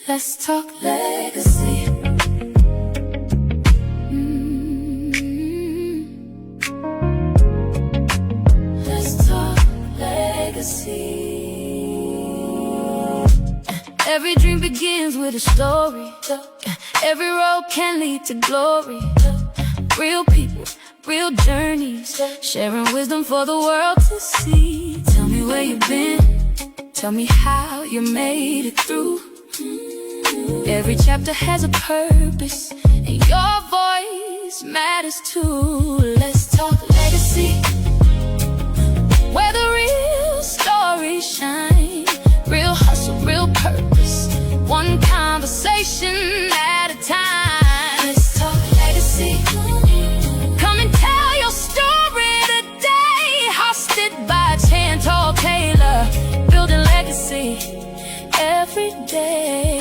Let's talk legacy. Let's talk legacy. Every dream begins with a story. Every road can lead to glory. Real people, real journeys, sharing wisdom for the world to see. Tell me where you've been, tell me how you made it through. Every chapter has a purpose, and your voice matters too. Let's talk legacy, where the real stories shine. Real hustle, real purpose, one conversation at a time. Let's talk legacy. Come and tell your story today. Hosted by Chantal Taylor, building legacy every day.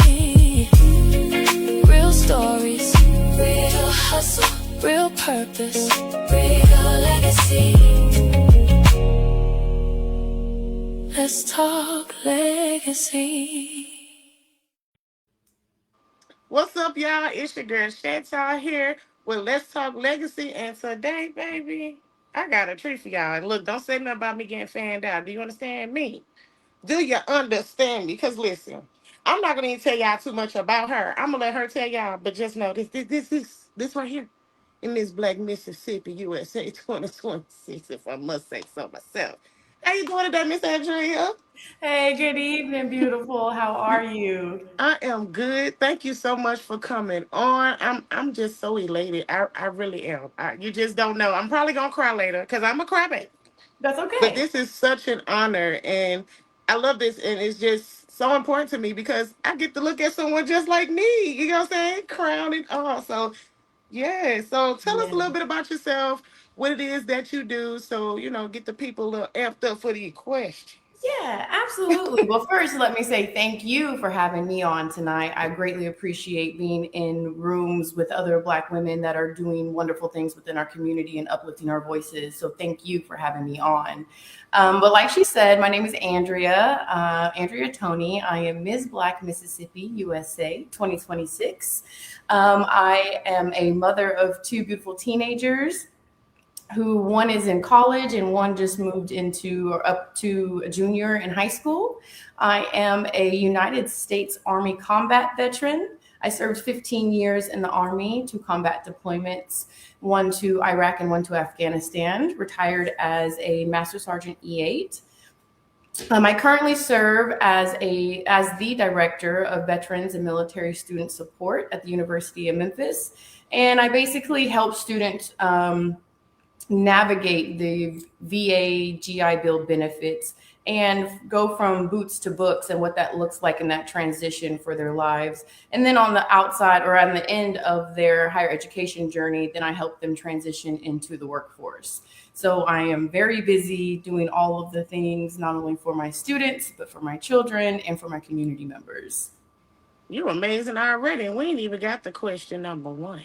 Real stories, real hustle, real purpose, real legacy. Let's talk legacy. What's up, y'all? It's your girl Chantal here with Let's Talk Legacy. And today, baby, I got a treat for y'all. And look, don't say nothing about me getting fanned out. Do you understand me? Do you understand me? Because listen, I'm not gonna even tell y'all too much about her. I'm gonna let her tell y'all, but just know this right here in this Black Mississippi, USA 2026, if I must say so myself. How you doing today, Miss Andrea? Hey, good evening, beautiful. How are you? I am good. Thank you so much for coming on. I'm just so elated. I really am. You just don't know. I'm probably gonna cry later because I'm a crybaby. That's But okay. this is such an honor, and I love this, and it's just so important to me because I get to look at someone just like me. You know what I'm saying? Crowned and all. So yeah. So tell us a Yeah. little bit about yourself, what it is that you do, so get the people a little amped up for the question. Yeah, absolutely. Well, first, let me say thank you for having me on tonight. I greatly appreciate being in rooms with other Black women that are doing wonderful things within our community and uplifting our voices. So, thank you for having me on. But, like she said, my name is Andrea Toney. I am Ms. Black Mississippi, USA 2026. I am a mother of two beautiful teenagers who one is in college and one just moved into or up to a junior in high school. I am a United States Army combat veteran. I served 15 years in the Army, 2 combat deployments, one to Iraq and one to Afghanistan, retired as a Master Sergeant E8. I currently serve as the Director of Veterans and Military Student Support at the University of Memphis. And I basically help students navigate the VA GI Bill benefits and go from boots to books and what that looks like in that transition for their lives. And then on the outside or on the end of their higher education journey, then I help them transition into the workforce. So I am very busy doing all of the things, not only for my students, but for my children and for my community members. You're amazing already, and we ain't even got the question number one.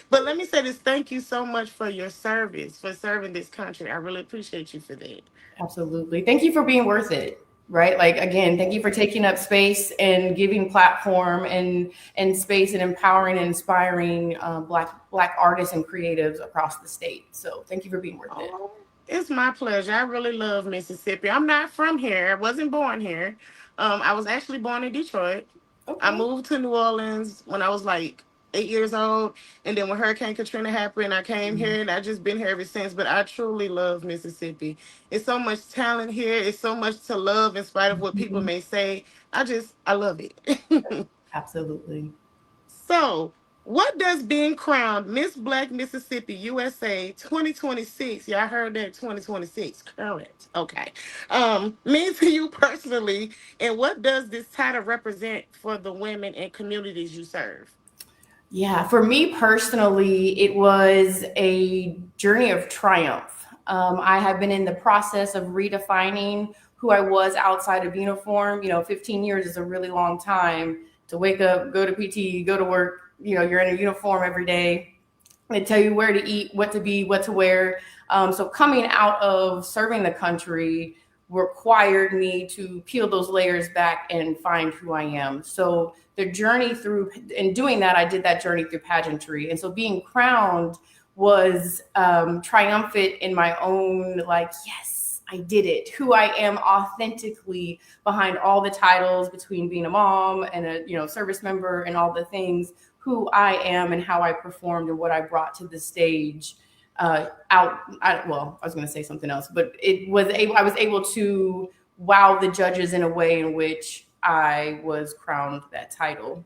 But let me say this: thank you so much for your service, for serving this country. I really appreciate you for that. Absolutely. Thank you for being worth it. Right. Like, again, thank you for taking up space and giving platform and space and empowering and inspiring black artists and creatives across the state. So thank you for being worth it. Oh, it's my pleasure. I really love Mississippi. I'm not from here. I wasn't born here. I was actually born in Detroit. I Okay. moved to New Orleans when I was like 8 years old, and then when Hurricane Katrina happened, I came here, and I've just been here ever since. But I truly love Mississippi. It's so much talent here. It's so much to love, in spite of what people Mhm. may say. I love it. Absolutely. So, what does being crowned Miss Black Mississippi USA 2026, y'all heard that 2026, correct? Okay. Mean to you personally, and what does this title represent for the women and communities you serve? Yeah, for me personally, it was a journey of triumph. I have been in the process of redefining who I was outside of uniform. 15 years is a really long time to wake up, go to PT, go to work. You're in a uniform every day. They tell you where to eat, what to be, what to wear. So coming out of serving the country required me to peel those layers back and find who I am. So the journey through, in doing that, I did that journey through pageantry. And so being crowned was triumphant in my own, like, yes, I did it. Who I am authentically behind all the titles, between being a mom and a service member and all the things, who I am and how I performed and what I brought to the stage. Well, I was going to say something else, but I was able to wow the judges in a way in which I was crowned that title.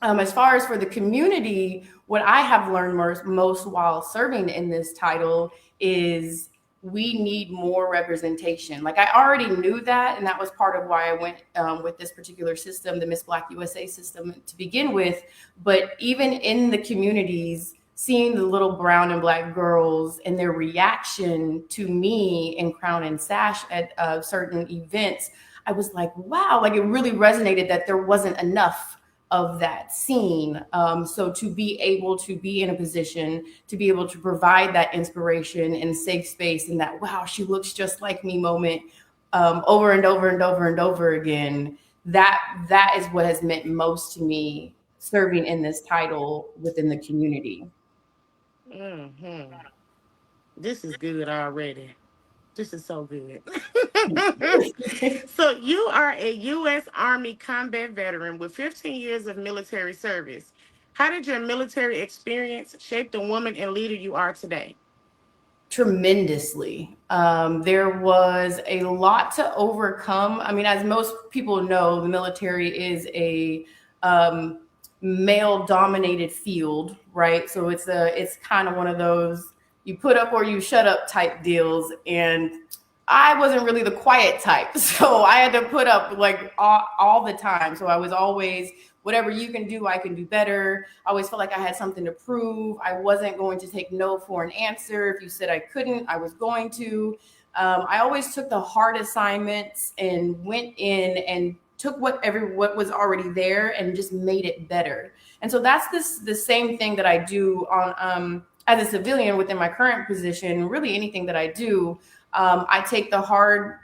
As far as for the community, what I have learned most while serving in this title is we need more representation. Like, I already knew that, and that was part of why I went with this particular system, the Miss Black USA system, to begin with. But even in the communities, seeing the little brown and black girls and their reaction to me in crown and sash at certain events, I was like, wow, like, it really resonated that there wasn't enough of that scene. So to be able to be in a position to be able to provide that inspiration and safe space and that, wow, she looks just like me moment, over and over and over and over again, that is what has meant most to me serving in this title within the community. Mm-hmm. This is good already. This is so good. So you are a U.S. Army combat veteran with 15 years of military service. How did your military experience shape the woman and leader you are today? Tremendously. There was a lot to overcome. I mean, as most people know, the military is a male dominated field, right? So it's kind of one of those you put up or you shut up type deals. And I wasn't really the quiet type. So I had to put up like all the time. So I was always, whatever you can do, I can do better. I always felt like I had something to prove. I wasn't going to take no for an answer. If you said I couldn't, I was going to. I always took the hard assignments and went in and took what was already there and just made it better. And so that's the same thing that I do on as a civilian within my current position. Really, anything that I do, I take the hard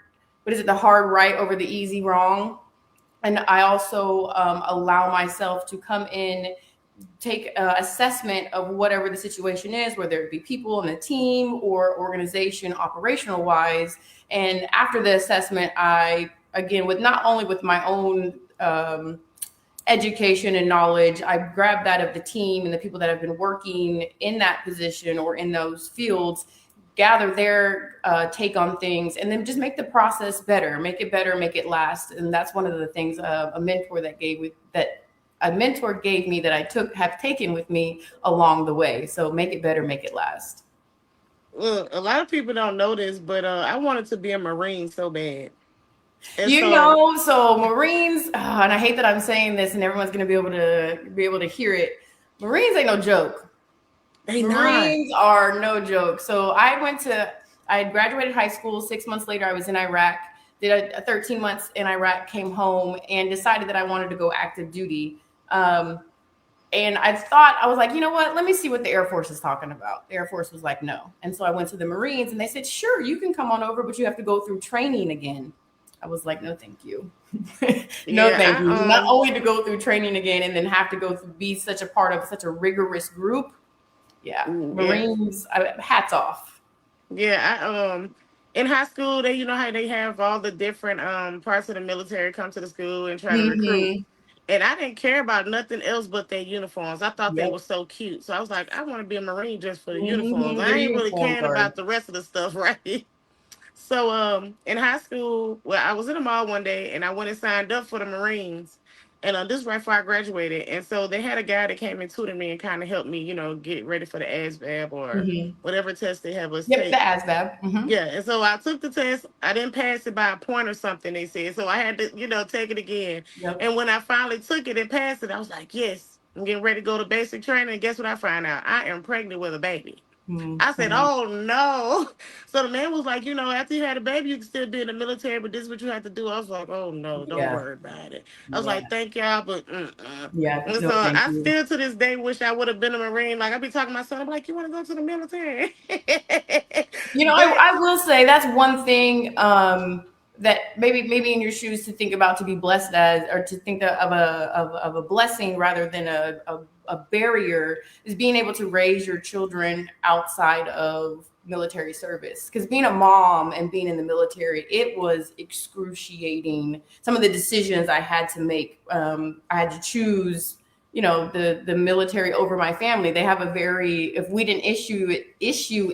right over the easy wrong. And I also allow myself to come in, take assessment of whatever the situation is, whether it be people in the team or organization operational wise. And after the assessment, I, again, not only with my own education and knowledge, I grab that of the team and the people that have been working in that position or in those fields, gather their take on things, and then just make the process better, make it last. And that's one of the things a mentor gave me that I have taken with me along the way. So make it better, make it last. Look, a lot of people don't know this, but I wanted to be a Marine so bad. And So Marines, and I hate that I'm saying this and everyone's going to be able to hear it. Marines ain't no joke. Marines are no joke. So I had graduated high school. 6 months later, I was in Iraq, did a 13 months in Iraq, came home and decided that I wanted to go active duty. And I was like, you know what? Let me see what the Air Force is talking about. The Air Force was like, no. And so I went to the Marines and they said, sure, you can come on over, but you have to go through training again. I was like, no, thank you. No, thank you. Not only to go through training again and then have to go through, be such a part of such a rigorous group. Yeah, Marines, hats off. Yeah, in high school, you know how they have all the different parts of the military come to the school and try to recruit. And I didn't care about nothing else but their uniforms. I thought they were so cute. So I was like, I want to be a Marine just for the uniforms. I ain't really caring about the rest of the stuff, right? So in high school, well, I was in the mall one day and I went and signed up for the Marines. And this is right before I graduated. And so they had a guy that came and tutored me and kind of helped me, get ready for the ASVAB or whatever test they have us take. The ASVAB. Yeah. And so I took the test. I didn't pass it by a point or something, they said. So I had to, take it again. And when I finally took it and passed it, I was like, yes, I'm getting ready to go to basic training. And guess what I find out? I am pregnant with a baby. I said, oh no. So the man was like, after you had a baby, you can still be in the military, but this is what you have to do. I was like, oh no, don't worry about it. I was like, thank y'all, but yeah. And so I still to this day wish I would have been a Marine. Like I be talking to my son, I'm like, you want to go to the military? I will say that's one thing. that maybe in your shoes to think about, to be blessed as, or to think of a blessing rather than a barrier, is being able to raise your children outside of military service. Because being a mom and being in the military, it was excruciating. Some of the decisions I had to make, I had to choose, the military over my family. They have a very, if we didn't issue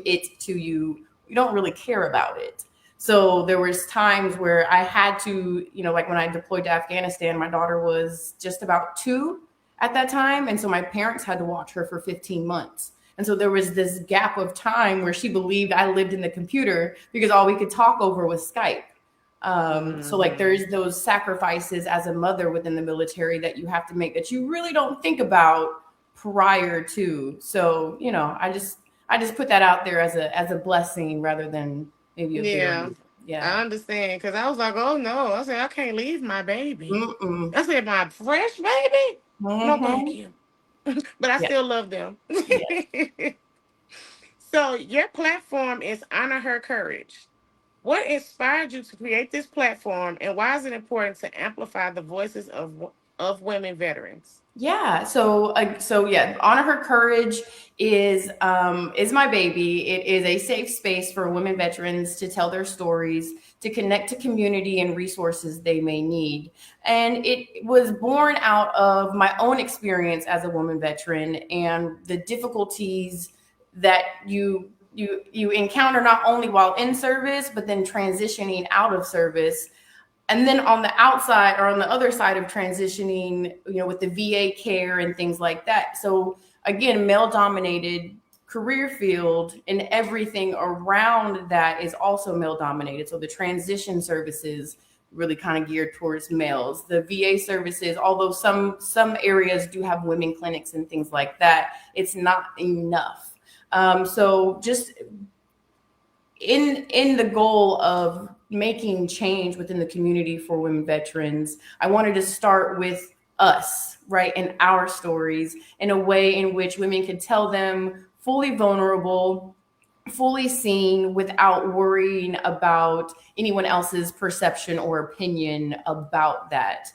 it to you, you don't really care about it. So there was times where I had to, like when I deployed to Afghanistan, my daughter was just about 2 at that time. And so my parents had to watch her for 15 months. And so there was this gap of time where she believed I lived in the computer because all we could talk over was Skype. So like there's those sacrifices as a mother within the military that you have to make that you really don't think about prior to. So, I just put that out there as a blessing rather than maybe a Yeah, barrier. Yeah. I understand. Because I was like, oh no. I said, I can't leave my baby. Mm-mm. I said, my fresh baby? No, thank Mm-hmm. you. But I Yeah. still love them. Yeah. So, your platform is Honor Her Courage. What inspired you to create this platform, and why is it important to amplify the voices of women veterans? Yeah. So yeah, Honor Her Courage is my baby. It is a safe space for women veterans to tell their stories, to connect to community and resources they may need. And it was born out of my own experience as a woman veteran and the difficulties that you encounter not only while in service, but then transitioning out of service, and then on the outside or on the other side of transitioning, with the VA care and things like that. So again, male dominated career field, and everything around that is also male dominated. So the transition services really kind of geared towards males. The VA services, although some areas do have women clinics and things like that, it's not enough. So just in the goal of making change within the community for women veterans, I wanted to start with us, right, and our stories in a way in which women could tell them fully vulnerable, fully seen, without worrying about anyone else's perception or opinion about that.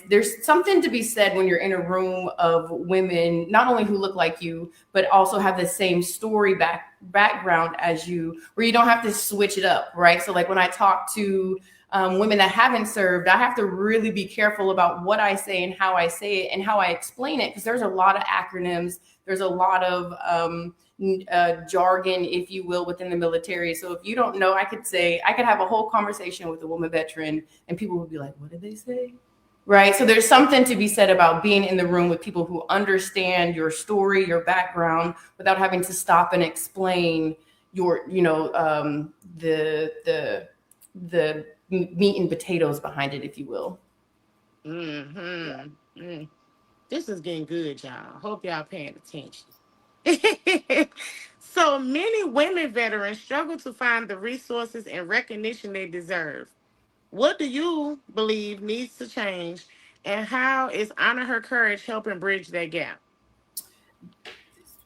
There's something to be said when you're in a room of women, not only who look like you, but also have the same story background as you, where you don't have to switch it up, right? So like when I talk to women that haven't served, I have to really be careful about what I say and how I say it and how I explain it, because there's a lot of acronyms, there's a lot of jargon, if you will, within the military. So if you don't know, I could have a whole conversation with a woman veteran and people would be like, what did they say? Right. So there's something to be said about being in the room with people who understand your story, your background, without having to stop and explain your, the meat and potatoes behind it, if you will. Yeah. Mm-hmm. Mm. This is getting good, y'all. Hope y'all paying attention. So many women veterans struggle to find the resources and recognition they deserve. What do you believe needs to change, and how is Honor Her Courage helping bridge that gap?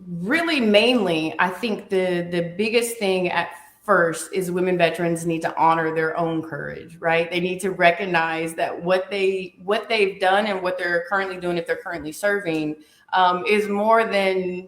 Really, mainly, I think the biggest thing at first is women veterans need to honor their own courage, right? They need to recognize that what they've done and what they're currently doing, if they're currently serving, is more than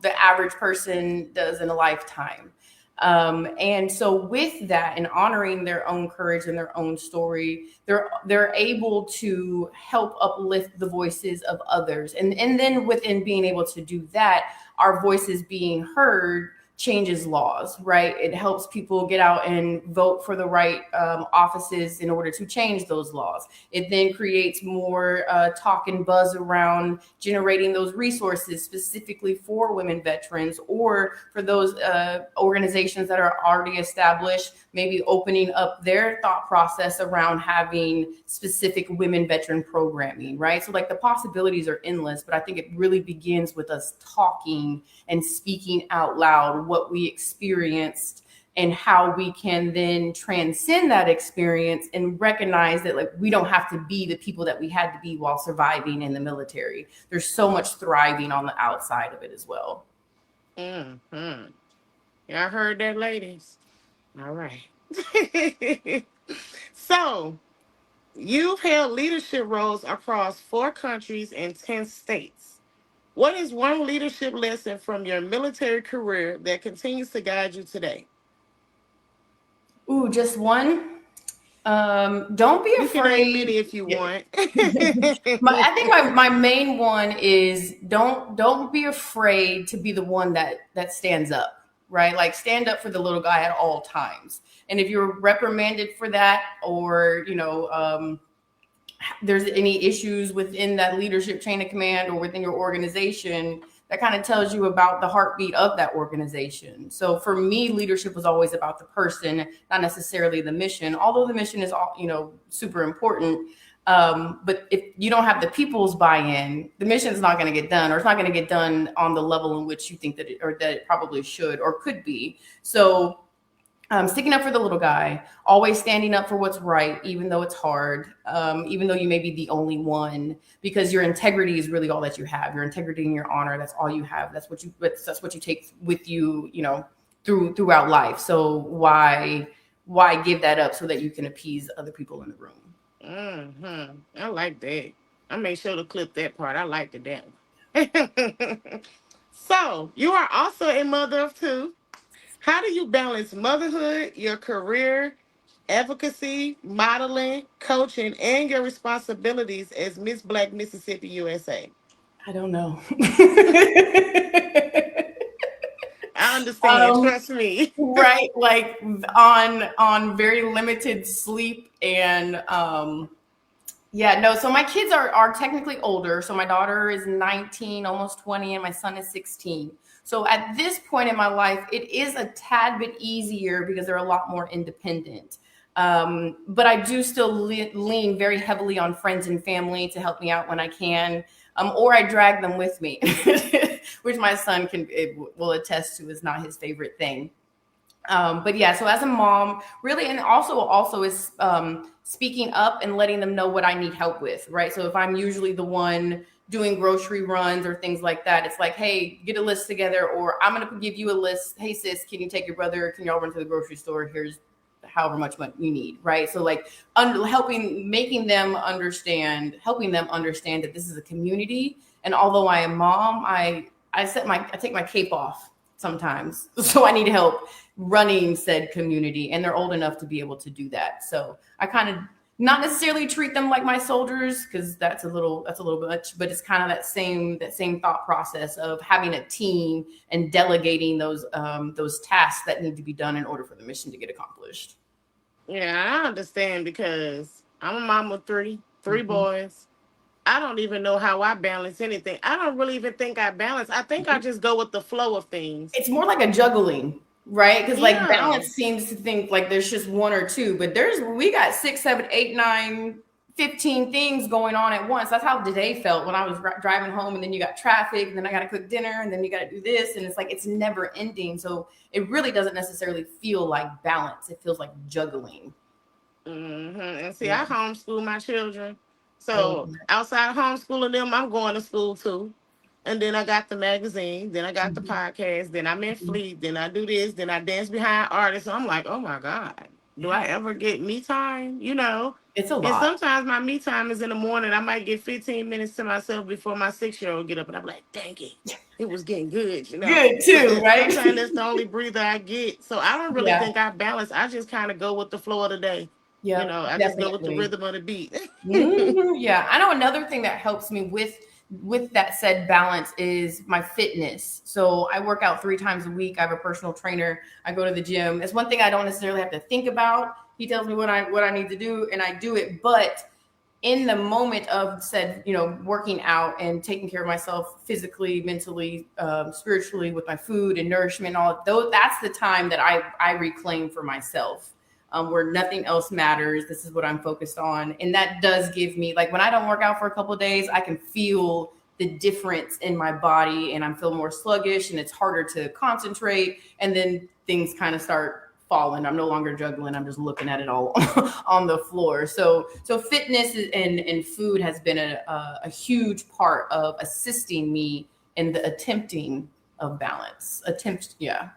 the average person does in a lifetime. And so with that, and honoring their own courage and their own story, they're able to help uplift the voices of others. And then within being able to do that, our voices being heard changes laws, right? It helps people get out and vote for the right offices in order to change those laws. It then creates more talk and buzz around generating those resources specifically for women veterans, or for those organizations that are already established, maybe opening up their thought process around having specific women veteran programming, right? So like the possibilities are endless, but I think it really begins with us talking and speaking out loud what we experienced, and how we can then transcend that experience and recognize that like we don't have to be the people that we had to be while surviving in the military. There's so much thriving on the outside of it as well. Mm-hmm. Y'all heard that, ladies? All right. So, you've held leadership roles across 4 countries and 10 states. What is one leadership lesson from your military career that continues to guide you today? Ooh, just one. Don't be You can name afraid. many if you Yeah. want. I think my main one is don't be afraid to be the one that stands up, right? Like stand up for the little guy at all times. And if you're reprimanded for that, or there's any issues within that leadership chain of command or within your organization, that kind of tells you about the heartbeat of that organization. So for me, leadership was always about the person, not necessarily the mission, although the mission is all, super important. But if you don't have the people's buy-in, the mission is not going to get done, or it's not going to get done on the level in which you think that it probably should or could be. So sticking up for the little guy, always standing up for what's right, even though it's hard, even though you may be the only one, because your integrity is really all that you have. Your integrity and your honor, that's all you have. That's what you take with you, throughout life. So why give that up so that you can appease other people in the room? I like that. I made sure to clip that part. I liked it that one. So, you are also a mother of two. How do you balance motherhood, your career, advocacy, modeling, coaching, and your responsibilities as Miss Black Mississippi USA? I don't know. I understand. Trust me. Right, like on very limited sleep and yeah, no. So my kids are technically older. So my daughter is 19, almost 20, and my son is 16. So at this point in my life, it is a tad bit easier because they're a lot more independent. But I do still lean very heavily on friends and family to help me out when I can, or I drag them with me, which my son will attest to is not his favorite thing. But yeah, so as a mom, really, and also is speaking up and letting them know what I need help with, right? So if I'm usually the one doing grocery runs or things like that, it's like, hey, get a list together, or I'm gonna give you a list. Hey sis, can you take your brother? Can y'all run to the grocery store? Here's however much money you need, right? So like helping them understand that this is a community, and although I am mom, I take my cape off sometimes, so I need help running said community, and they're old enough to be able to do that. So I kind of not necessarily treat them like my soldiers, because that's a little much, but it's kind of that same thought process of having a team and delegating those tasks that need to be done in order for the mission to get accomplished. Yeah, I understand because I'm a mom of three Mhm. boys. I don't even know how I balance anything. I don't really even think I balance. I think I just go with the flow of things. It's more like a juggling, right? Because like Yeah. balance seems to think like there's just one or two, but we got 6, 7, 8, 9, 15 things going on at once. That's how today felt when I was driving home, and then you got traffic, and then I got to cook dinner, and then you got to do this, and it's like it's never ending. So it really doesn't necessarily feel like balance. It feels like juggling. And see, Yeah. I homeschool my children. Oh, So outside of homeschooling them, I'm going to school too. And then I got the magazine, then I got the mhm, podcast, then I'm in mhm. fleet, then I do this, then I dance behind artists. So I'm like, oh my God, do I Yeah, ever get me time? it's a And lot. sometimes my me time is in the morning. I might get 15 minutes to myself before my 6-year-old get up, and I'm like, dang it, it was getting good. Good But too, right? sometimes that's the only breather I get. So I don't really Yeah. think I balance. I just kind of go with the flow of the day. Yep. I just go with the Definitely. rhythm of the beat. Yeah, I know another thing that helps me with that said balance is my fitness. So I work out 3 times a week. I have a personal trainer. I go to the gym. It's one thing I don't necessarily have to think about. He tells me what I need to do, and I do it. But in the moment of said, working out and taking care of myself physically, mentally, spiritually, with my food and nourishment, all those, that's the time that I reclaim for myself, where nothing else matters. This is what I'm focused on. And that does give me, like, when I don't work out for a couple of days, I can feel the difference in my body, and I'm feeling more sluggish, and it's harder to concentrate. And then things kind of start falling. I'm no longer juggling. I'm just looking at it all on the floor. So fitness and food has been a huge part of assisting me in the attempting of balance. Yeah.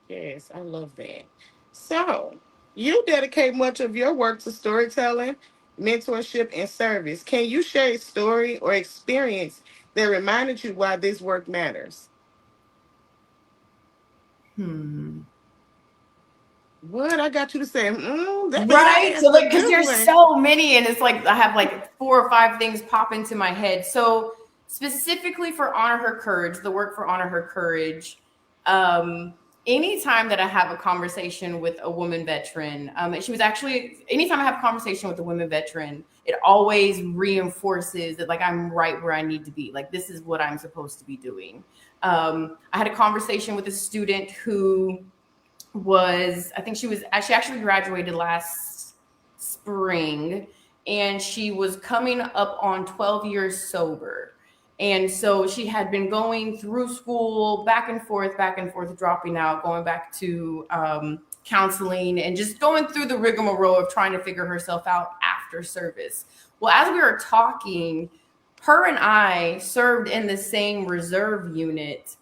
Yes, I love that. So, You dedicate much of your work to storytelling, mentorship, and service. Can you share a story or experience that reminded you why this work matters? Hmm. What I got you to say? Right. So That's a like, because good there's one. so many, and it's like I have like 4 or 5 things pop into my head. So specifically for Honor Her Courage, the work for Honor Her Courage, um, anytime that I have a conversation with a woman veteran, and she was actually anytime I have a conversation with a women veteran, it always reinforces that like I'm right where I need to be. Like this is what I'm supposed to be doing. I had a conversation with a student who was I think she actually graduated last spring, and she was coming up on 12 years sober. And so she had been going through school back and forth, dropping out, going back to counseling, and just going through the rigmarole of trying to figure herself out after service. Well, as we were talking, her and I served in the same reserve unit,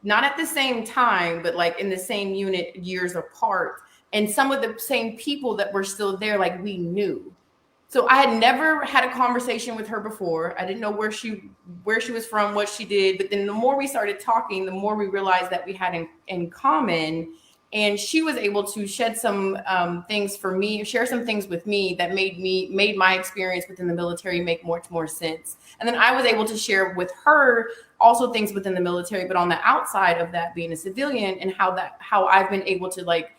not at the same time, but like in the same unit years apart. And some of the same people that were still there, like we knew. So I had never had a conversation with her before. I didn't know where she was from, what she did. But then the more we started talking, the more we realized that we had in common. And she was able to shed some things for me, share some things with me that made my experience within the military make much more sense. And then I was able to share with her also things within the military, but on the outside of that, being a civilian, and how I've been able to like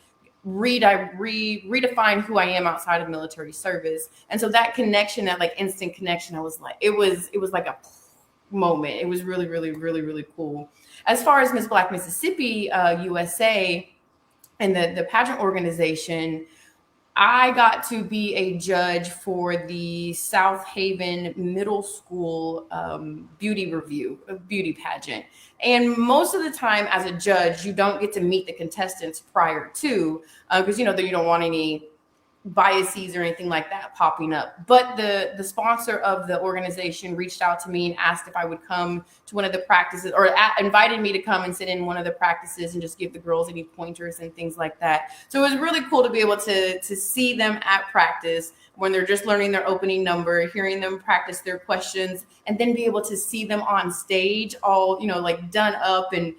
redefine who I am outside of military service. And so that connection, that like instant connection, I was like, it was like a moment. It was really, really, really, really cool. As far as Miss Black Mississippi USA and the pageant organization, I got to be a judge for the South Haven Middle School beauty pageant. And most of the time, as a judge, you don't get to meet the contestants prior to, because you know that you don't want any biases or anything like that popping up. But the sponsor of the organization reached out to me and asked if I would come to one of the practices, or invited me to come and sit in one of the practices and just give the girls any pointers and things like that. So it was really cool to be able to see them at practice when they're just learning their opening number, hearing them practice their questions, and then be able to see them on stage all, you know, like done up and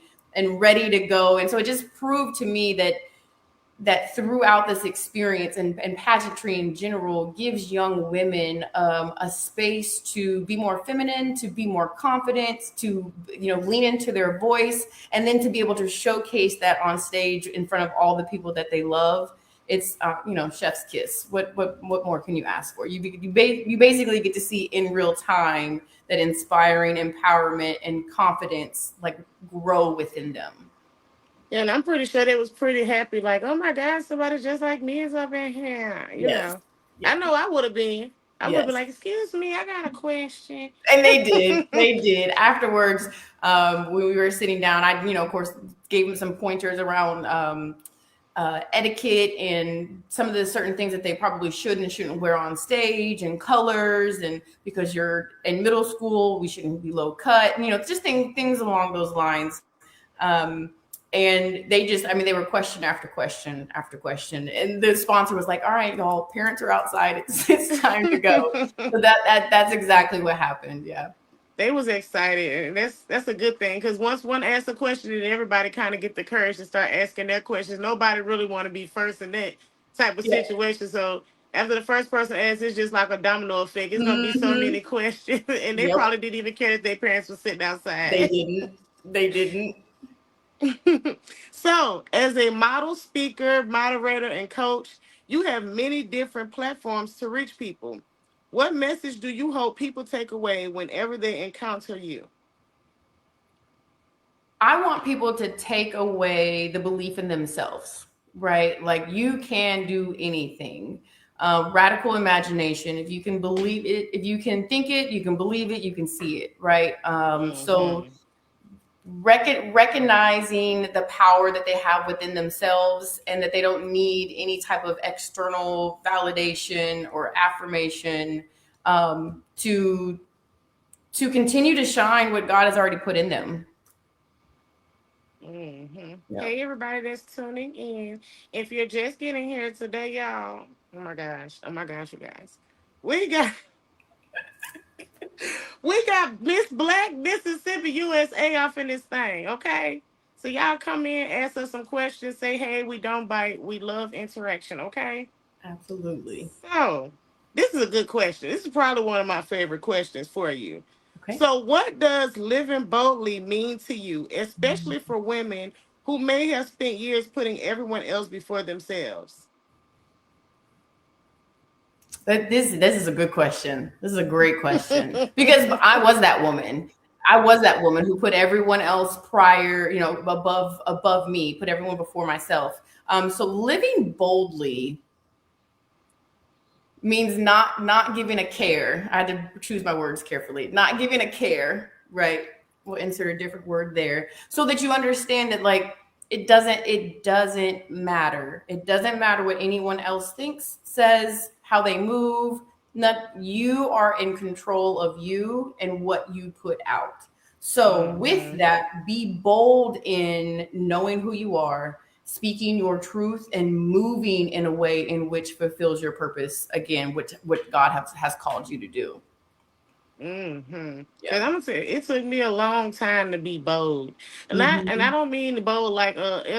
ready to go. And so it just proved to me that throughout this experience, and pageantry in general gives young women a space to be more feminine, to be more confident, to, you know, lean into their voice, and then to be able to showcase that on stage in front of all the people that they love. It's you know, chef's kiss. What more can you ask for? You basically get to see in real time that inspiring empowerment and confidence like grow within them. Yeah, and I'm pretty sure they was pretty happy, like, oh my God, somebody just like me is up in here. Yes. I Yeah. know I would have been. I would have been Yes. like, excuse me, I got a question. And they did. They did. Afterwards, when we were sitting down, I, you know, of course, gave them some pointers around etiquette and some of the certain things that they probably should and shouldn't wear on stage, and colors, and because you're in middle school, we shouldn't be low cut, and, you know, just things along those lines. Um, and they just, I mean, they were question after question after question, and the sponsor was like, "All right, y'all, parents are outside. It's time to go." So that's exactly what happened. Yeah. They was excited, and that's a good thing, because once one asks a question, then everybody kind of get the courage to start asking their questions. Nobody really want to be first in that type of Yeah. situation. So after the first person asks, it's just like a domino effect. It's gonna be so Hmm. many questions, and they Yep. probably didn't even care that their parents were sitting They outside. didn't. They didn't. So, as a model, speaker, moderator, and coach, you have many different platforms to reach people. What message do you hope people take away whenever they encounter you? I want people to take away the belief in themselves, right? Like you can do anything. Radical imagination. If you can believe it, if you can think it, you can believe it, you can see it, right? So Hmm. recognizing the power that they have within themselves, and that they don't need any type of external validation or affirmation to continue to shine what God has already put in them. Yeah. Hey, everybody that's tuning in. If you're just getting here today, y'all, oh my gosh, you guys. We got we got Miss Black Mississippi USA off in this thing, okay? So y'all come in, ask us some questions, say, hey, we don't bite. We love interaction, okay? Absolutely. So, this is a good question. This is probably one of my favorite questions for you. Okay. So, what does living boldly mean to you, especially for women who may have spent years putting everyone else before themselves? But this is a good question. This is a great question because I was that woman. I was that woman who put everyone else prior, above me, put everyone before myself. So living boldly means not giving a care. I had to choose my words carefully. Not giving a care, right? We'll insert a different word there so that you understand that like it doesn't matter. It doesn't matter what anyone else thinks, says, how they move. Not you are in control of you and what you put out. So with Mm-hmm. that, be bold in knowing who you are, speaking your truth and moving in a way in which fulfills your purpose again, what God has called you to do. Mm-hmm. Yeah. Cause I'm gonna say it took me a long time to be bold, and I Hmm. don't mean bold like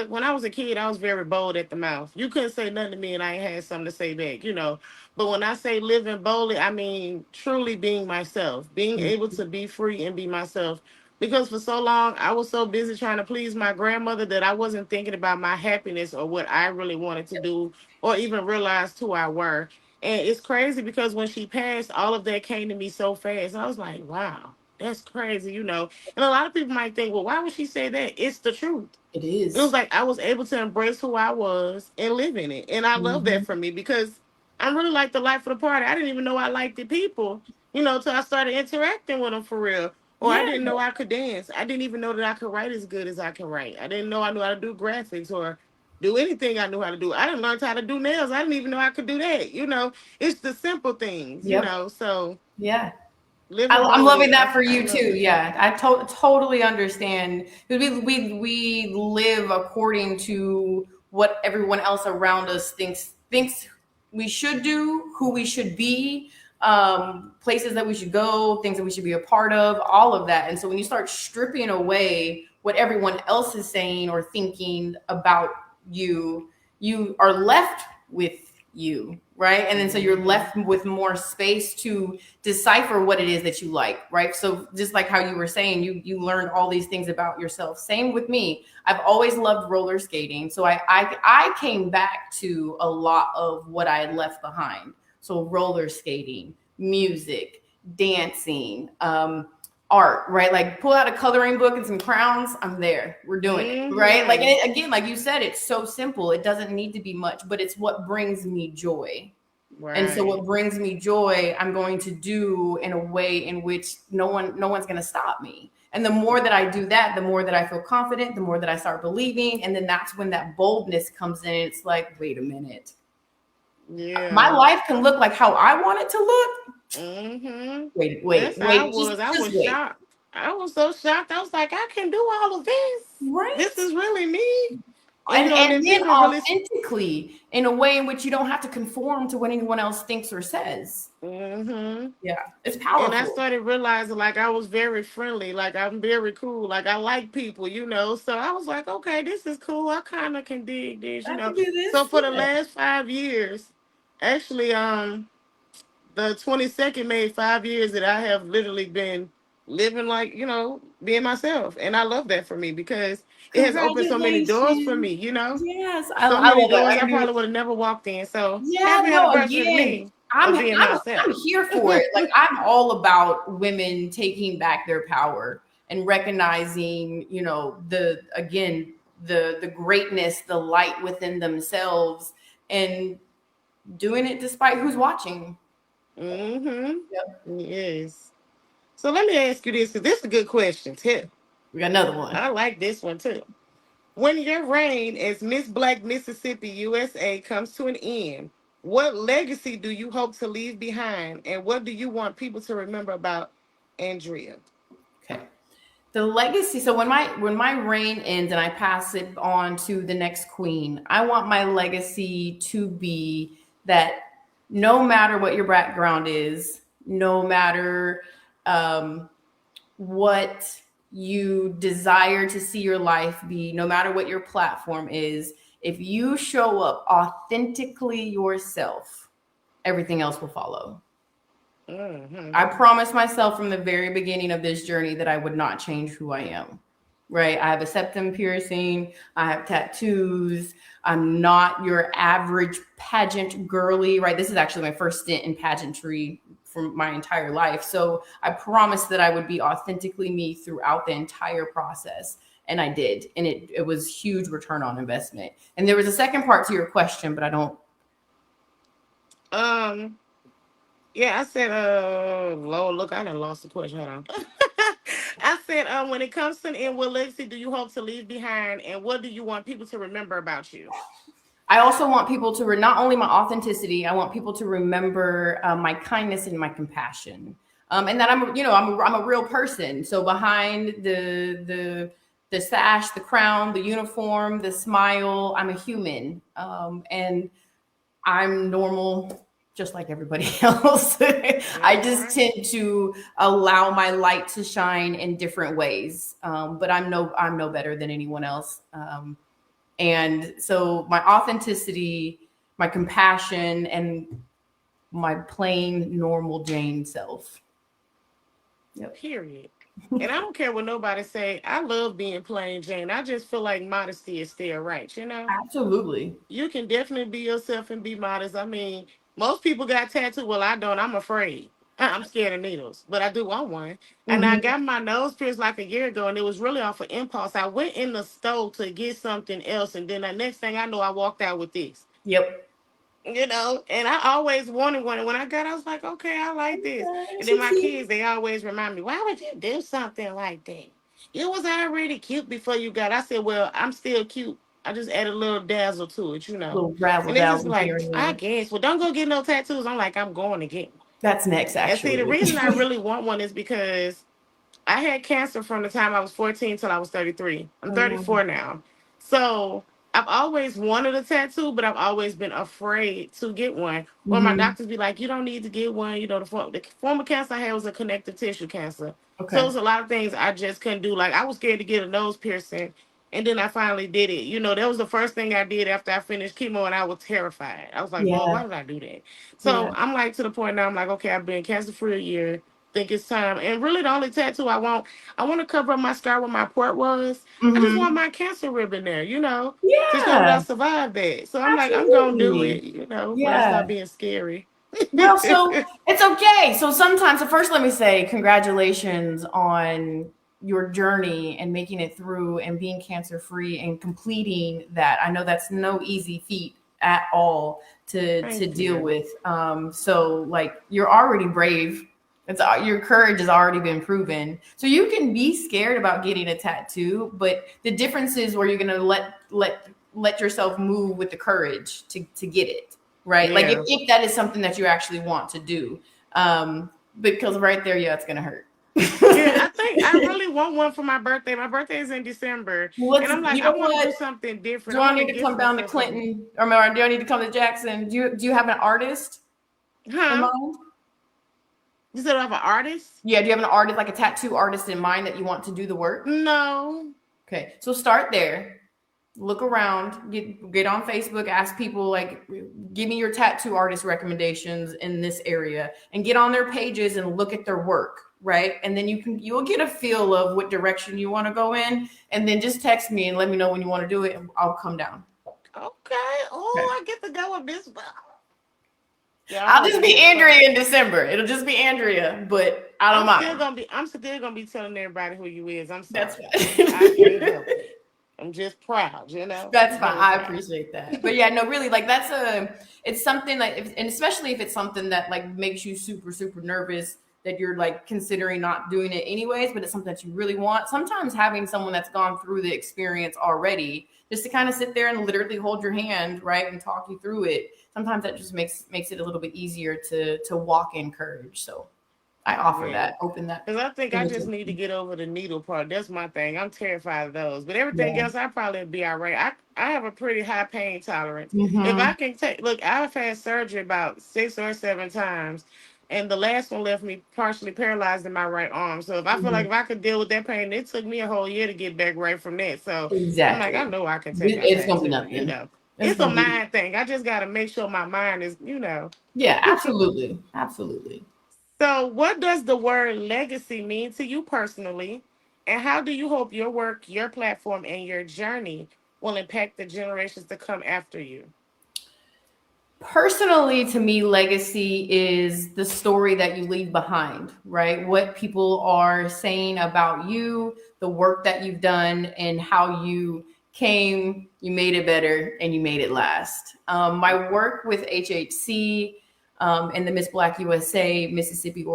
when I was a kid I was very bold at the mouth. You couldn't say nothing to me and I ain't had something to say back, you know. But when I say living boldly, I mean truly being myself, being able to be free and be myself. Because for so long I was so busy trying to please my grandmother that I wasn't thinking about my happiness or what I really wanted to do or even realized who I were. And it's crazy because when she passed, all of that came to me so fast. I was like, wow, that's crazy, you know. And a lot of people might think, well, why would she say that? It's the truth. It It was is. like I was able to embrace who I was and live in it. And I love that Hmm. for me because I'm really like the life of the party. I didn't even know I liked the people, you know, till I started interacting with them for real. Or I Yeah. didn't know I could dance. I didn't even know that I could write as good as I can write. I didn't know I knew how to do graphics or do anything I knew how to do. I didn't learn how to do nails. I didn't even know I could do that. You know, it's the simple things, you Yep. know. So Yeah. living I'm loving boldly, that for I you love too. it. Yeah, I totally understand because we live according to what everyone else around us thinks we should do, who we should be, places that we should go, things that we should be a part of, all of that. And so when you start stripping away what everyone else is saying or thinking about you, you are left with you, right? And then so you're Hmm. left with more space to decipher what it is that you like, right? So just like how you were saying, you learned all these things about yourself. Same with me. I've always loved roller skating, so I came back to a lot of what I had left behind. So roller skating, music, dancing, art, right? Like pull out a coloring book and some crowns. I'm there. We're doing it, right? Like Hmm. and again, like you said, it's so simple. It doesn't need to be much, but it's what brings me joy. And so Right. what brings me joy, I'm going to do in a way in which no one's going to stop me. And the more that I do that, the more that I feel confident, the more that I start believing. And then that's when that boldness comes in. It's like, wait a minute. My Yeah. life can look like how I want it to look. Hmm. Wait, wait, That's how I wait. was. I Just was wait. shocked. I was so shocked. I was like, I can do all of this. This Right? is really me. And you And know, and then then people really. authentically in a way in which you don't have to conform to what anyone else thinks or says. Hmm. Yeah. It's And I powerful. started realizing like I was very friendly, like I'm very cool, like I like people, you know. So I was like, okay, this is cool. I kind of can dig this, you I know. can do So this. for the Yeah. last 5 years, actually, the 22nd made 5 years that I have literally been living like, you know, being myself, and I love that for me because it has opened so many doors for Congratulations. me, you know, Yes, so I many love it. doors I I gotta do. probably would have never walked in. So Yeah, happy no, anniversary to again, me I'm of I'm being I'm myself. here for it. Like I'm all about women taking back their power and recognizing, the again, the greatness, the light within themselves and doing it despite who's watching. Mm-hmm. Yep. Yes. So let me ask you this, because this is a good question. Tip. We got another one. I like this one too. When your reign as Miss Black Mississippi USA comes to an end, what legacy do you hope to leave behind, and what do you want people to remember about Andrea? Okay. The legacy. So when my reign ends and I pass it on to the next queen, I want my legacy to be that no matter what your background is, no matter what you desire to see your life be, no matter what your platform is, if you show up authentically yourself, everything else will follow. I promised myself from the very beginning of this journey that I would not change who I am. Right. I have a septum piercing. I have tattoos. I'm not your average pageant girly. Right. This is actually my first stint in pageantry for my entire life. So I promised that I would be authentically me throughout the entire process. And I did. And it was huge return on investment. And there was a second part to your question, but I don't. Yeah, I said, Lord, look, I done lost the question. Hold on. I said, when it comes to in what legacy do you hope to leave behind, and what do you want people to remember about you? I also want people to not only my authenticity, I want people to remember my kindness and my compassion, and that I'm a real person. So behind the sash, the crown, the uniform, the smile, I'm a human, and I'm normal, just like everybody else. I just tend to allow my light to shine in different ways, but I'm no better than anyone else. And so my authenticity, my compassion, and my plain normal Jane self. Yep. Period. And I don't care what nobody say. I love being plain Jane. I just feel like modesty is still right, you know? Absolutely. You can definitely be yourself and be modest. I mean, most people got tattooed. Well, I don't. I'm afraid. I'm scared of needles, but I do want one. And I got my nose pierced like a year ago, and it was really off of impulse. I went in the store to get something else, and then the next thing I know, I walked out with this. Yep. And I always wanted one. And when I got, I was like, okay, I like this. And then my kids, they always remind me, why would you do something like that? You was already cute before you got. I said, well, I'm still cute. I just add a little dazzle to it, Little razzle And they just dazzle like, here and I there. guess, well, don't go get no tattoos. I'm like, I'm going to get one. That's next, And see, the actually. reason I really want one is because I had cancer from the time I was 14 till I was 33. I'm 34 now. So I've always wanted a tattoo, but I've always been afraid to get one. Or my doctors be like, you don't need to get one. The form of cancer I had was a connective tissue cancer. So it Okay. was a lot of things I just couldn't do. Like I was scared to get a nose piercing. And then I finally did it. That was the first thing I did after I finished chemo, and I was terrified. I was like, Lord, Yeah. why did I do that? Yeah. So I'm like to the point now, I'm like, okay, I've been cancer free a year. Think it's time. And really the only tattoo I want to cover up my scar where my port was. I just want my cancer ribbon there, to show that I Yeah. survived that. So I'm like, I'm gonna do Absolutely. it, when I Yeah. stop being scary. Well, so it's okay. So sometimes, so first, let me say congratulations on your journey and making it through and being cancer free and completing that. I know that's no easy feat at all to Thank deal you. with. So like you're already brave. It's your courage has already been proven. So you can be scared about getting a tattoo, but the difference is where you're gonna let yourself move with the courage to get it. Right. Like Yeah. if that is something that you actually want to do. Because right there, yeah, it's going to hurt. Yeah, I think I really want one for my birthday. My birthday is in December. And I'm like, You I know want to what? do something different. Do I I want to need to gift come down to myself something. Clinton or do I need to come to Jackson? Do you have an artist in Huh? mind? You said I have an artist? Yeah. Do you have an artist, like a tattoo artist in mind that you want to do the work? No. Okay. So start there. Look around, get on Facebook, ask people like, give me your tattoo artist recommendations in this area, and get on their pages and look at their work, right? And then you'll get a feel of what direction you want to go in, and then just text me and let me know when you want to do it, and I'll come down. Okay. Okay. Oh, I get to go with this. Yeah, I'll just be Andrea in December. It'll just be Andrea, but I don't mind. I'm still gonna be telling everybody who you is. I'm That's sorry. fine. I can't help it. I'm just proud, That's fine. Really I proud. appreciate that. But yeah, no, really, like it's something like, and especially if it's something that like makes you super, super nervous that you're like considering not doing it anyways, but it's something that you really want. Sometimes having someone that's gone through the experience already, just to kind of sit there and literally hold your hand, right, and talk you through it. Sometimes that just makes it a little bit easier to walk in courage. So I offer Yeah. that, open that Because I think I just need to invitation. get over the needle part. That's my thing. I'm terrified of those. But everything Yeah. else, I probably be all right. I have a pretty high pain tolerance. If Mm-hmm. I can take, look, I've had surgery about 6 or 7 times. And the last one left me partially paralyzed in my right arm. So if I feel like Hmm. if I could deal with that pain, it took me a whole year to get back right from that. So I'm like, I Exactly. know I can take It's outside gonna be too. nothing. It's It's a gonna be. mind thing. I just got to make sure my mind is. Yeah, absolutely, absolutely. So, what does the word legacy mean to you personally? And how do you hope your work, your platform, and your journey will impact the generations to come after you? Personally, to me, legacy is the story that you leave behind, right? What people are saying about you, the work that you've done, and how you came, you made it better, and you made it last. My work with HHC and the Miss Black USA Mississippi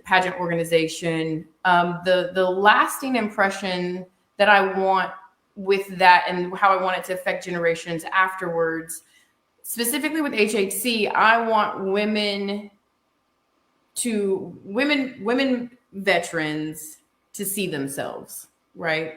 pageant organization, the lasting impression that I want with that and how I want it to affect generations afterwards, specifically with HHC, I want women veterans to see themselves, right?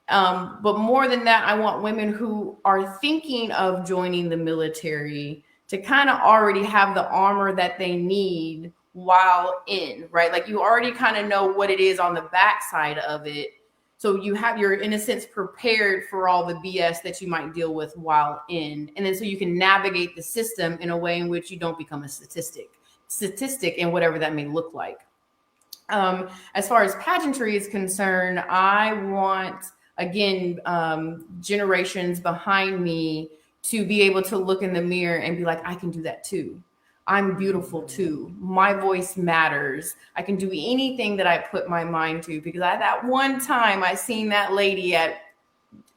But more than that, I want women who are thinking of joining the military to kind of already have the armor that they need while in, right? Like you already kind of know what it is on the backside of it. So you're in a sense prepared for all the BS that you might deal with while in. And then so you can navigate the system in a way in which you don't become a statistic in whatever that may look like. As far as pageantry is concerned, I want, again, generations behind me to be able to look in the mirror and be like, I can do that too. I'm beautiful too. My voice matters. I can do anything that I put my mind to, because at that one time I seen that lady at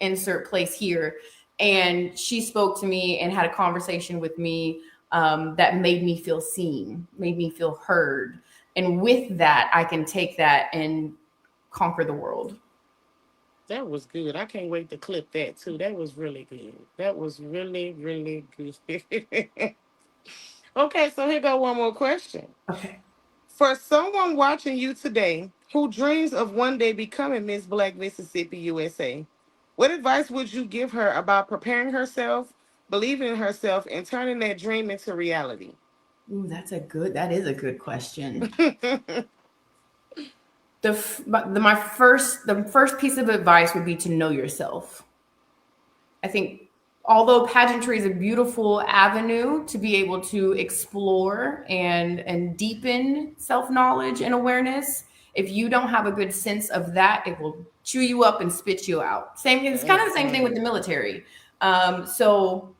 insert place here, and she spoke to me and had a conversation with me that made me feel seen, made me feel heard. And with that, I can take that and conquer the world. That was good. I can't wait to clip that too. That was really good. That was really, really good. Okay, so here go one more question. Okay. For someone watching you today who dreams of one day becoming Miss Black Mississippi USA, what advice would you give her about preparing herself, believing in herself, and turning that dream into reality? Ooh, that is a good question. The first piece of advice would be to know yourself. I think although pageantry is a beautiful avenue to be able to explore and deepen self-knowledge and awareness, if you don't have a good sense of that, it will chew you up and spit you out. Same, it's kind of the same thing with the military. So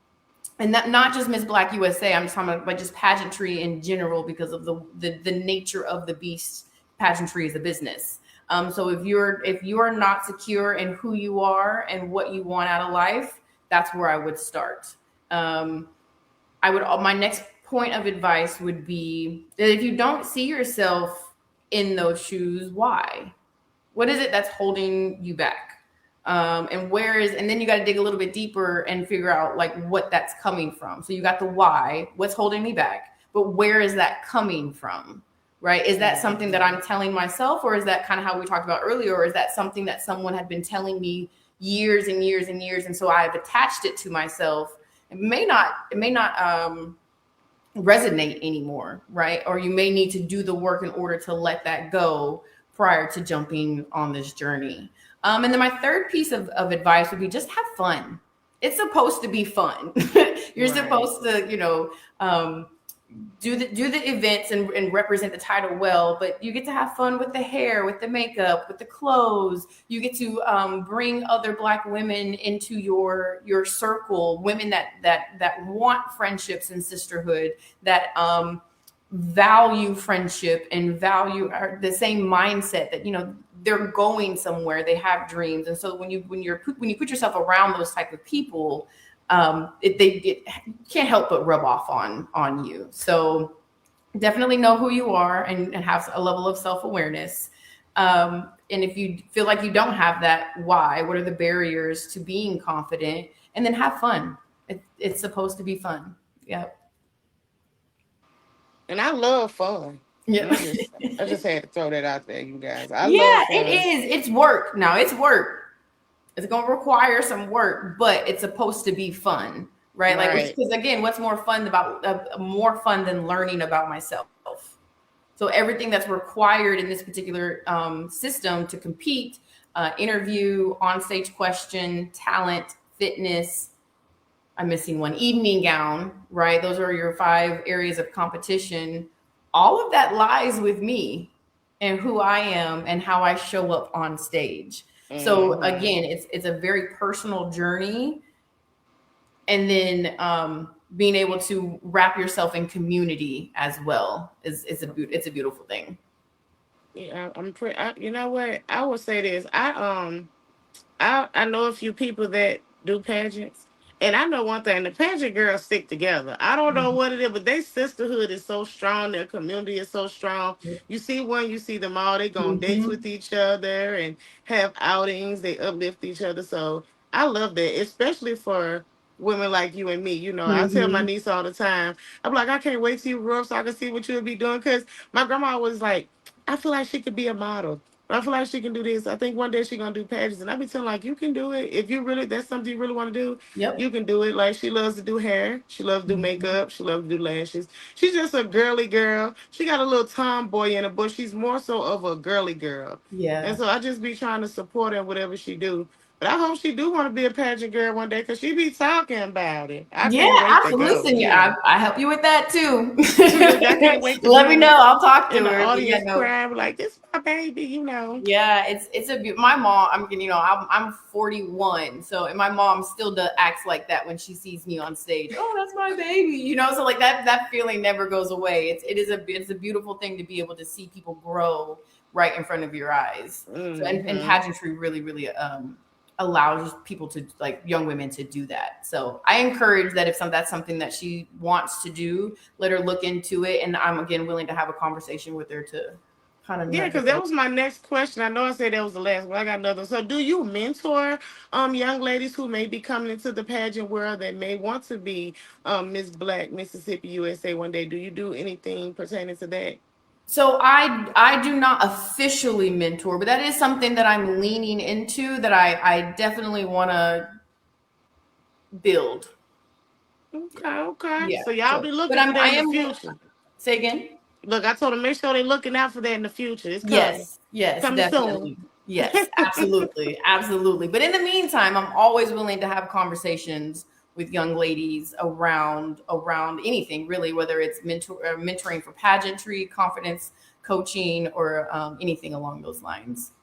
and that not just Miss Black USA, I'm just talking about just pageantry in general, because of the nature of the beast. Pageantry is a business. So if you're not secure in who you are and what you want out of life, that's where I would start. Um, my next point of advice would be that if you don't see yourself in those shoes, why? What is it that's holding you back? And then you got to dig a little bit deeper and figure out like what that's coming from. So you got the why, what's holding me back, but where is that coming from? Right? Is that something that I'm telling myself, or is that kind of how we talked about earlier, or is that something that someone had been telling me years and years and years, and so I've attached it to myself? It may not resonate anymore, right? Or you may need to do the work in order to let that go prior to jumping on this journey. And then my third piece of advice would be just have fun. It's supposed to be fun. You're Right. supposed to, do the events and represent the title well, but you get to have fun with the hair, with the makeup, with the clothes. You get to bring other Black women into your circle, women that want friendships and sisterhood, that value friendship and value the same mindset, that they're going somewhere, they have dreams. And so when you put yourself around those type of people, it can't help but rub off on you. So definitely know who you are, and have a level of self-awareness. And if you feel like you don't have that, why? What are the barriers to being confident? And then have fun. It's supposed to be fun. Yep. And I love fun. Yeah. I just had to throw that out there, you guys. I love Yeah, it fun. is. It's work. Now it's work. It's going to require some work, but it's supposed to be fun, right? Like, Right. because again, what's more fun than learning about myself? So everything that's required in this particular system to compete, interview, onstage question, talent, fitness. I'm missing one, evening gown, right? Those are your 5 areas of competition. All of that lies with me and who I am and how I show up on stage. So Mm-hmm. again, it's a very personal journey, and then being able to wrap yourself in community as well it's a beautiful thing. Yeah, I'm pretty. You know what? I will say this. I know a few people that do pageants, and I know one thing: the pageant girls stick together. I don't know what it is, but their sisterhood is so strong. Their community is so strong. You see one, you see them all. They go on dates Mm-hmm. with each other and have outings. They uplift each other. So I love that, especially for women like you and me. You know, I tell my Mm-hmm. niece all the time. I'm like, I can't wait till you grow up so I can see what you'll be doing. Because my grandma was like, I feel like she could be a model. I feel like she can do this. I think one day she gonna do pageants, and I be telling like you can do it if you really that's something you really want to do. You Yep. can do it. Like she loves to do hair. She loves to do Mm-hmm. makeup. She loves to do lashes. She's just a girly girl. She got a little tomboy in her, but she's more so of a girly girl. And Yeah. so I just be trying to support her in whatever she do. But I hope she do want to be a pageant girl one day because she be talking about it. I Yeah, can't wait to absolutely. go. Listen, You yeah, know. I help you with that too. Look, I can't wait to Let be me know. I'll talk in to the her. But yeah, audience no. crying like this my baby. You know. Yeah, my mom. I'm 41, so and my mom still does acts like that when she sees me on stage. Oh, that's my baby, so like that feeling never goes away. It's a beautiful thing to be able to see people grow right in front of your eyes. So and Hmm. pageantry really allows people to, like, young women to do that. So I encourage that if that's something that she wants to do, let her look into it, and I'm again willing to have a conversation with her to kind of Yeah, nudge her because that along. was my next question. I know I said that was the last, but I got another. So, do you mentor young ladies who may be coming into the pageant world that may want to be Miss Black Mississippi USA one day? Do you do anything pertaining to that? So I do not officially mentor, but that is something that I'm leaning into, that I definitely want to build. Yeah. Okay, okay. Yeah. So y'all So, be but looking for that I in the am, future. say again. Look, I told them make sure they're looking out for that in the future. It's coming, Yes, coming soon. definitely. Yes, absolutely. Absolutely. But in the meantime, I'm always willing to have conversations with young ladies around anything really, whether it's mentoring for pageantry, confidence coaching, or anything along those lines.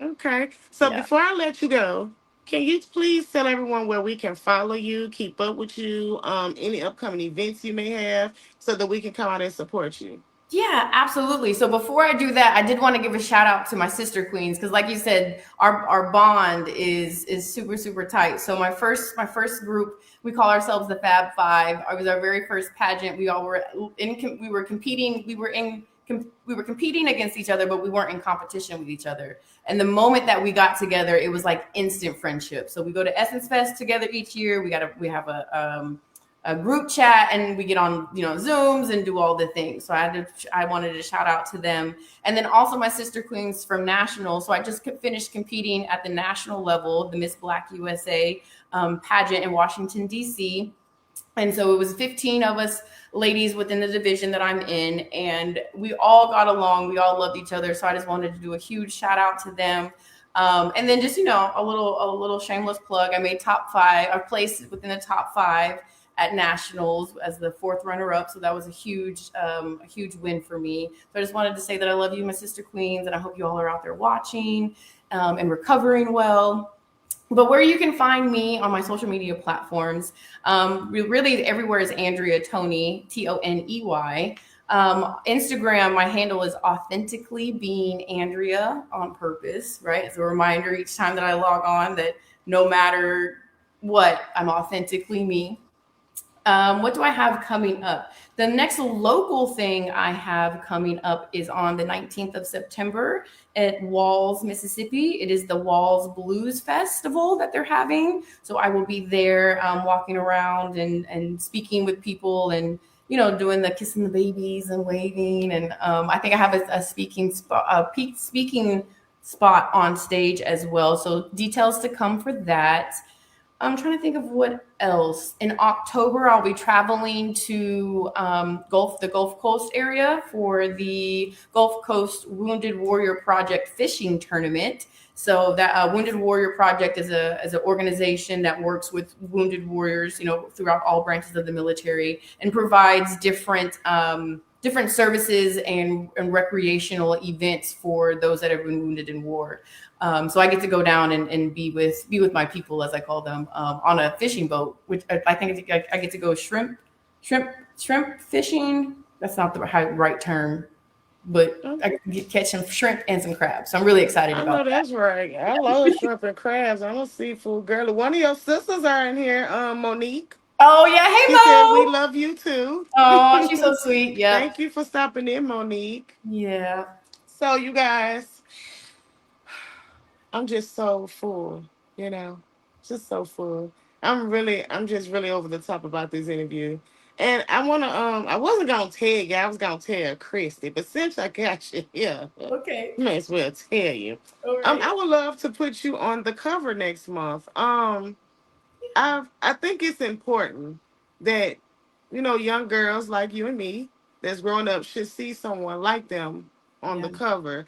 Okay. So Yeah. before I let you go, can you please tell everyone where we can follow you, keep up with you, any upcoming events you may have, so that we can come out and support you? Yeah, absolutely. So before I do that, I did want to give a shout out to my sister queens, because, like you said, our bond is super super tight. So my first group, we call ourselves the Fab Five. It was our very first pageant. We all were we were competing. We were competing against each other, but we weren't in competition with each other. And the moment that we got together, it was like instant friendship. So we go to Essence Fest together each year. We have a group chat, and we get on Zooms and do all the things. So I wanted to shout out to them. And then also my sister queens from national. So I just finished competing at the national level, the Miss Black USA pageant in Washington DC. And so it was 15 of us ladies within the division that I'm in, and we all got along. We all loved each other. So I just wanted to do a huge shout out to them. And then just, a little shameless plug. I made top 5. I placed within the top 5 at nationals as the 4th runner up. So that was a huge win for me. So I just wanted to say that I love you, my sister queens, and I hope you all are out there watching and recovering well. But where you can find me on my social media platforms, really everywhere is Andrea Toney, Toney. Instagram, my handle is authentically being Andrea on purpose, right? It's a reminder each time that I log on that no matter what, I'm authentically me. What do I have coming up? The next local thing I have coming up is on the 19th of September at Walls, Mississippi. It is the Walls Blues Festival that they're having. So I will be there walking around and speaking with people and doing the kissing the babies and waving. And I think I have a speaking spot, speaking spot on stage as well. So details to come for that. I'm trying to think of what else. In October, I'll be traveling to the Gulf Coast area for the Gulf Coast Wounded Warrior Project fishing tournament. So that Wounded Warrior Project is an organization that works with wounded warriors, throughout all branches of the military, and provides different services and recreational events for those that have been wounded in war. So I get to go down and be with my people, as I call them, on a fishing boat, which I think I get to go shrimp fishing. That's not the right term, but I get catch some shrimp and some crabs. So I'm really excited I about know that. that's right. I love shrimp and crabs. I'm a seafood girl. One of your sisters are in here, Monique. Oh yeah, hey She said we Mo. love you too. Oh, she's so sweet. Yep. Thank you for stopping in, Monique. Yeah. So you guys, I'm just so full, just so full. I'm just really over the top about this interview. And I wasn't gonna tell you, I was gonna tell Christy, but since I got you here, Okay. may as well tell you. All right. I would love to put you on the cover next month. I think it's important that young girls like you and me that's growing up should see someone like them on Yeah. the cover.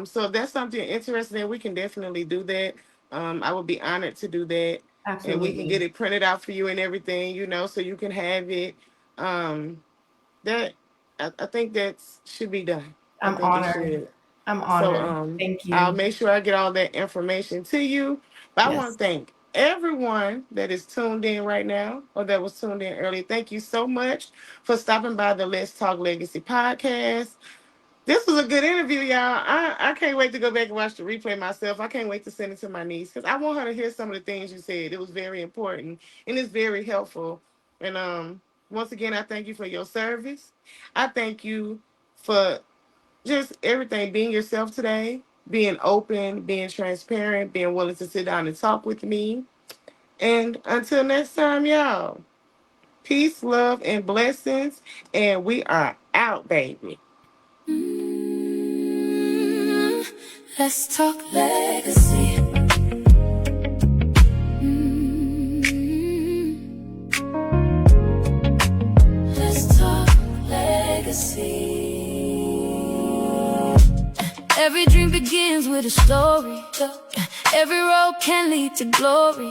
So if that's something interesting in, we can definitely do that. I would be honored to do that, and we can get Absolutely. it printed out for you and everything, so you can have it. That I think that should be done. I I'm think it honored. should. I'm So honored. Thank I'll you. make sure I get all that information to you. But I want Yes. to thank everyone that is tuned in right now or that was tuned in early. Thank you so much for stopping by the Let's Talk Legacy podcast. This was a good interview, y'all. I can't wait to go back and watch the replay myself. I can't wait to send it to my niece because I want her to hear some of the things you said. It was very important and it's very helpful. And once again, I thank you for your service. I thank you for just everything, being yourself today, being open, being transparent, being willing to sit down and talk with me. And until next time, y'all, peace, love, and blessings. And we are out, baby. Let's talk legacy. Let's talk legacy. Every dream begins with a story. Every road can lead to glory.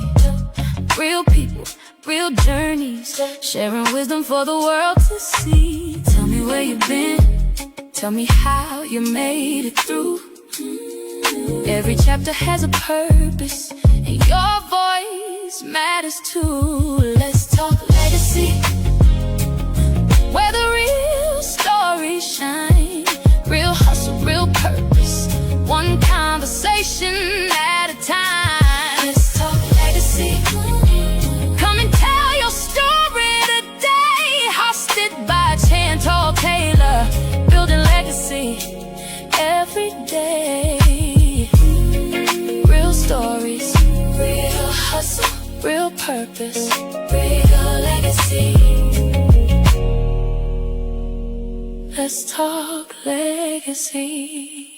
Real people, real journeys, sharing wisdom for the world to see. Tell me where you've been, tell me how you made it through. Every chapter has a purpose, and your voice matters too. Let's talk legacy, where the real stories shine. Real hustle, real purpose, one conversation at a time. Let's talk legacy. Come and tell your story today. Hosted by Chantal Taylor, building legacy every day. Real stories, real hustle, real purpose, real legacy. Let's talk legacy.